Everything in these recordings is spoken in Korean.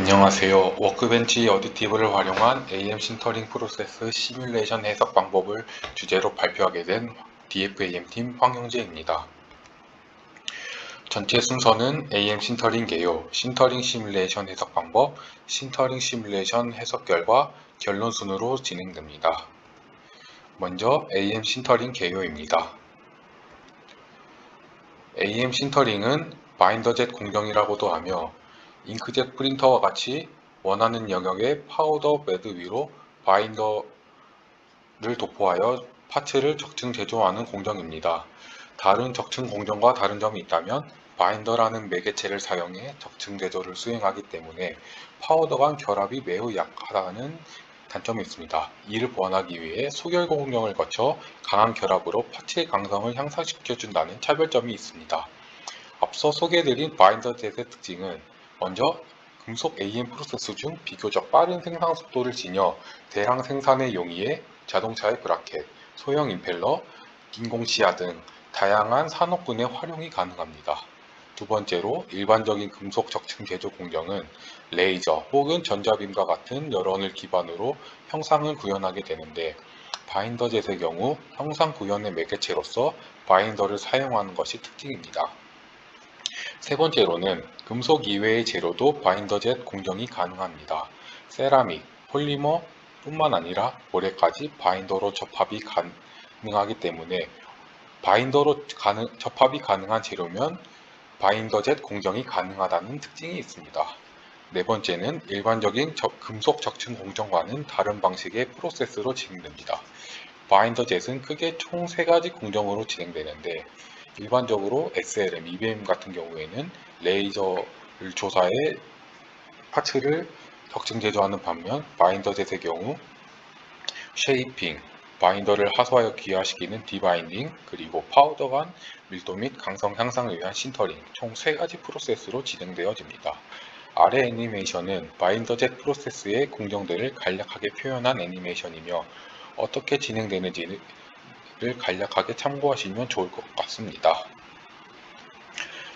안녕하세요. 워크벤치 어디티브를 활용한 AM 신터링 프로세스 시뮬레이션 해석 방법을 주제로 발표하게 된 DFAM팀 황영재입니다. 전체 순서는 AM 신터링 개요, 신터링 시뮬레이션 해석 방법, 신터링 시뮬레이션 해석 결과, 결론 순으로 진행됩니다. 먼저 AM 신터링 개요입니다. AM 신터링은 바인더젯 공정이라고도 하며 잉크젯 프린터와 같이 원하는 영역의 파우더 베드 위로 바인더를 도포하여 파츠를 적층 제조하는 공정입니다. 다른 적층 공정과 다른 점이 있다면 바인더라는 매개체를 사용해 적층 제조를 수행하기 때문에 파우더 간 결합이 매우 약하다는 단점이 있습니다. 이를 보완하기 위해 소결 공정을 거쳐 강한 결합으로 파츠의 강성을 향상시켜준다는 차별점이 있습니다. 앞서 소개해드린 바인더젯의 특징은 먼저 금속 AM 프로세스 중 비교적 빠른 생산 속도를 지녀 대량 생산에 용이해 자동차의 브라켓, 소형 임펠러, 인공시야 등 다양한 산업군에 활용이 가능합니다. 두 번째로 일반적인 금속 적층 제조 공정은 레이저 혹은 전자빔과 같은 여론을 기반으로 형상을 구현하게 되는데 바인더젯의 경우 형상 구현의 매개체로서 바인더를 사용하는 것이 특징입니다. 세 번째로는 금속 이외의 재료도 바인더젯 공정이 가능합니다. 세라믹, 폴리머 뿐만 아니라 모래까지 바인더로 접합이 가능하기 때문에 접합이 가능한 재료면 바인더젯 공정이 가능하다는 특징이 있습니다. 네 번째는 일반적인 금속 적층 공정과는 다른 방식의 프로세스로 진행됩니다. 바인더젯은 크게 총 3가지 공정으로 진행되는데 일반적으로 SLM, EBM 같은 경우에는 레이저를 조사해 파츠를 적층 제조하는 반면 바인더젯의 경우 쉐이핑, 바인더를 하소하여 기화시키는 디바인딩, 그리고 파우더 간 밀도 및 강성 향상을 위한 신터링 총 3가지 프로세스로 진행되어집니다. 아래 애니메이션은 바인더젯 프로세스의 공정들을 간략하게 표현한 애니메이션이며 어떻게 진행되는지를 간략하게 참고하시면 좋을 것 같습니다.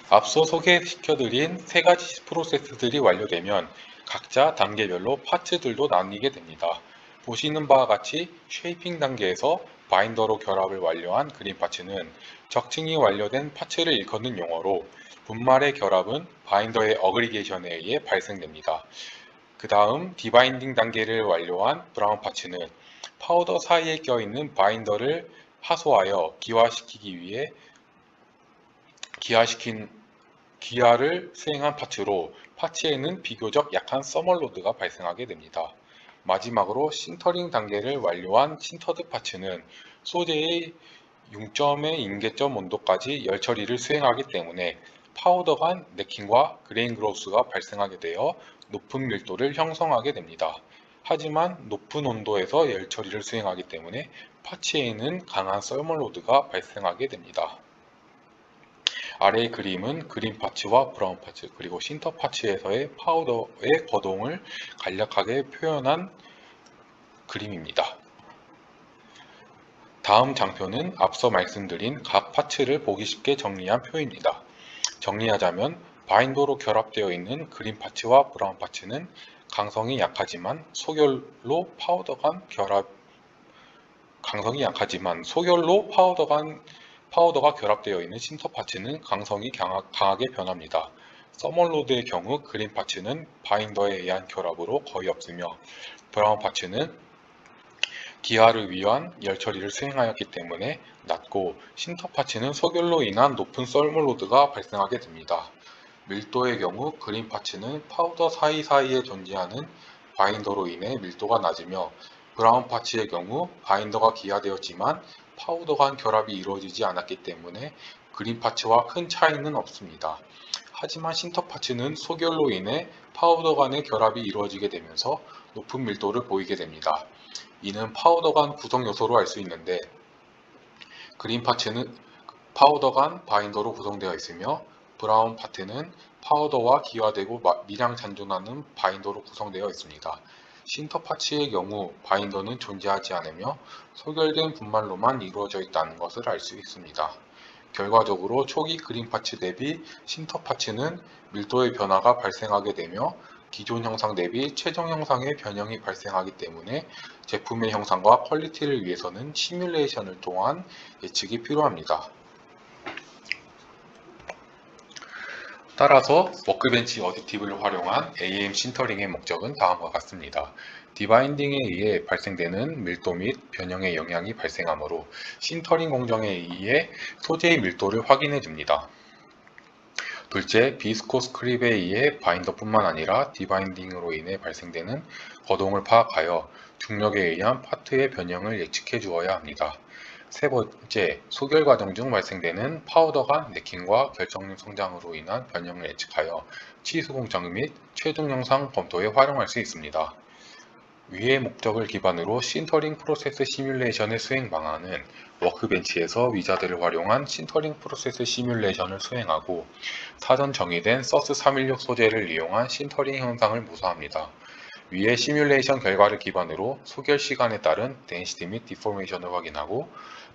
앞서 소개시켜드린 3가지 프로세스들이 완료되면 각자 단계별로 파츠들도 나뉘게 됩니다. 보시는 바와 같이 쉐이핑 단계에서 바인더로 결합을 완료한 그린 파츠는 적층이 완료된 파츠를 일컫는 용어로 분말의 결합은 바인더의 어그리게이션에 의해 발생됩니다. 그 다음 디바인딩 단계를 완료한 브라운 파츠는 파우더 사이에 껴있는 바인더를 하소하여 기화시키기 위해 기화를 수행한 파츠로 파츠에는 비교적 약한 서멀로드가 발생하게 됩니다. 마지막으로 신터링 단계를 완료한 신터드 파츠는 소재의 0점의 임계점 온도까지 열 처리를 수행하기 때문에 파우더 간 네킹과 그레인 그로스가 발생하게 되어 높은 밀도를 형성하게 됩니다. 하지만 높은 온도에서 열 처리를 수행하기 때문에 파츠에는 강한 서멀로드가 발생하게 됩니다. 아래의 그림은 그린 파츠와 브라운 파츠 그리고 신터 파츠에서의 파우더의 거동을 간략하게 표현한 그림입니다. 다음 장표는 앞서 말씀드린 각 파츠를 보기 쉽게 정리한 표입니다. 정리하자면 바인더로 결합되어 있는 그린 파츠와 브라운 파츠는 강성이 약하지만 소결로 파우더 간 파우더가 결합되어 있는 신터 파츠는 강성이 강하게 변합니다. 서멀로드의 경우 그린 파츠는 바인더에 의한 결합으로 거의 없으며 브라운 파츠는 기화를 위한 열 처리를 수행하였기 때문에 낮고 신터 파츠는 소결로 인한 높은 서멀로드가 발생하게 됩니다. 밀도의 경우 그린 파츠는 파우더 사이사이에 존재하는 바인더로 인해 밀도가 낮으며 브라운 파츠의 경우 바인더가 기화되었지만 파우더 간 결합이 이루어지지 않았기 때문에 그린 파츠와 큰 차이는 없습니다. 하지만 신터 파츠는 소결로 인해 파우더 간의 결합이 이루어지게 되면서 높은 밀도를 보이게 됩니다. 이는 파우더 간 구성 요소로 알 수 있는데 그린 파츠는 파우더 간 바인더로 구성되어 있으며 브라운 파트는 파우더와 기화되고 미량 잔존하는 바인더로 구성되어 있습니다. 신터 파츠의 경우 바인더는 존재하지 않으며 소결된 분말로만 이루어져 있다는 것을 알 수 있습니다. 결과적으로 초기 그린 파츠 대비 신터 파츠는 밀도의 변화가 발생하게 되며 기존 형상 대비 최종 형상의 변형이 발생하기 때문에 제품의 형상과 퀄리티를 위해서는 시뮬레이션을 통한 예측이 필요합니다. 따라서 워크벤치 어디티브를 활용한 AM 신터링의 목적은 다음과 같습니다. 디바인딩에 의해 발생되는 밀도 및 변형의 영향이 발생하므로 신터링 공정에 의해 소재의 밀도를 확인해 줍니다. 둘째, 비스코스 크립에 의해 바인더뿐만 아니라 디바인딩으로 인해 발생되는 거동을 파악하여 중력에 의한 파트의 변형을 예측해 주어야 합니다. 세 번째, 소결 과정 중 발생되는 파우더 간 네킹과 결정력 성장으로 인한 변형을 예측하여 치수 공정 및 최종 영상 검토에 활용할 수 있습니다. 위의 목적을 기반으로 신터링 프로세스 시뮬레이션의 수행 방안은 워크벤치에서 위자드를 활용한 신터링 프로세스 시뮬레이션을 수행하고 사전 정의된 서스 316 소재를 이용한 신터링 현상을 모사합니다. 위의 시뮬레이션 결과를 기반으로 소결 시간에 따른 덴시티 및 디포메이션을 확인하고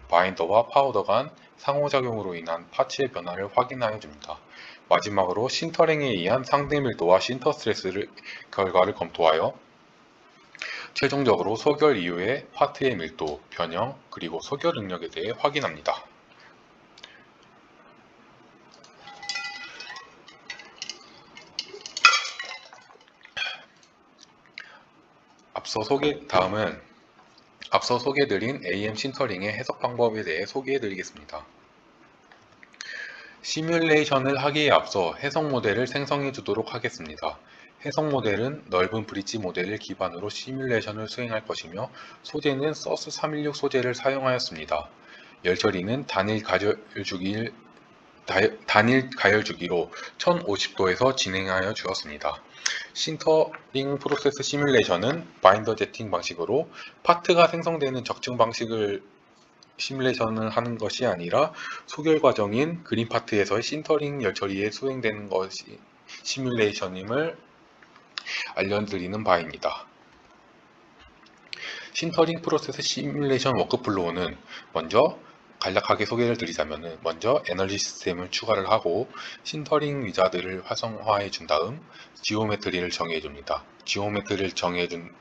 바인더와 파우더 간 상호작용으로 인한 파츠의 변화를 확인하여 줍니다. 마지막으로 신터링에 의한 상대 밀도와 신터 스트레스 결과를 검토하여 최종적으로 소결 이후의 파트의 밀도, 변형, 그리고 소결 능력에 대해 확인합니다. 다음은 앞서 소개해드린 AM 신터링의 해석 방법에 대해 소개해드리겠습니다. 시뮬레이션을 하기에 앞서 해석 모델을 생성해 주도록 하겠습니다. 해석 모델은 넓은 브릿지 모델을 기반으로 시뮬레이션을 수행할 것이며 소재는 서스 316 소재를 사용하였습니다. 열 처리는 단일 가열 주기로 1050도에서 진행하여 주었습니다. 신터링 프로세스 시뮬레이션은 바인더 제팅 방식으로 파트가 생성되는 적층 방식을 시뮬레이션을 하는 것이 아니라 소결 과정인 그린 파트에서의 신터링 열 처리에 수행되는 것이 시뮬레이션임을 알려드리는 바입니다. 신터링 프로세스 시뮬레이션 워크플로우는 먼저 간략하게 소개를 드리자면 먼저 에너지 시스템을 추가를 하고 신터링 위자드를 활성화해 준 다음 지오메트리를 정해 줍니다. 지오메트리를 정해준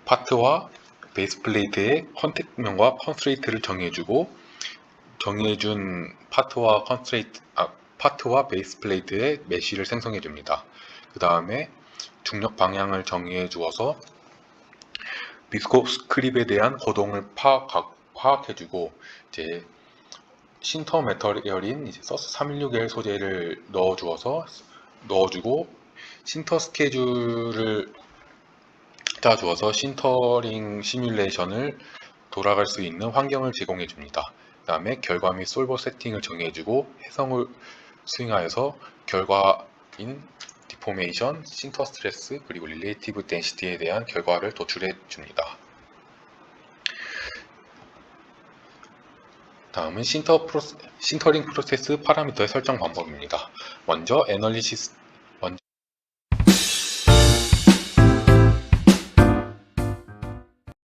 파트와 베이스 플레이트의 컨택면과 컨스트레이트를 정해주고 정해준 파트와 베이스 플레이트의 메쉬를 생성해 줍니다. 그 다음에 중력 방향을 정해 주어서 비스코스 크립에 대한 거동을 파악해주고 이제 신터 메터리얼인 서스 316L 소재를 넣어주고 신터 스케줄을 짜주어서 신터링 시뮬레이션을 돌아갈 수 있는 환경을 제공해 줍니다. 그 다음에 결과 및 솔버 세팅을 정해주고 해석을 수행하여서 결과인 디포메이션, 신터 스트레스, 그리고 릴레이티브 덴시티에 대한 결과를 도출해 줍니다. 다음은 신터링 프로세스 파라미터의 설정 방법입니다. 먼저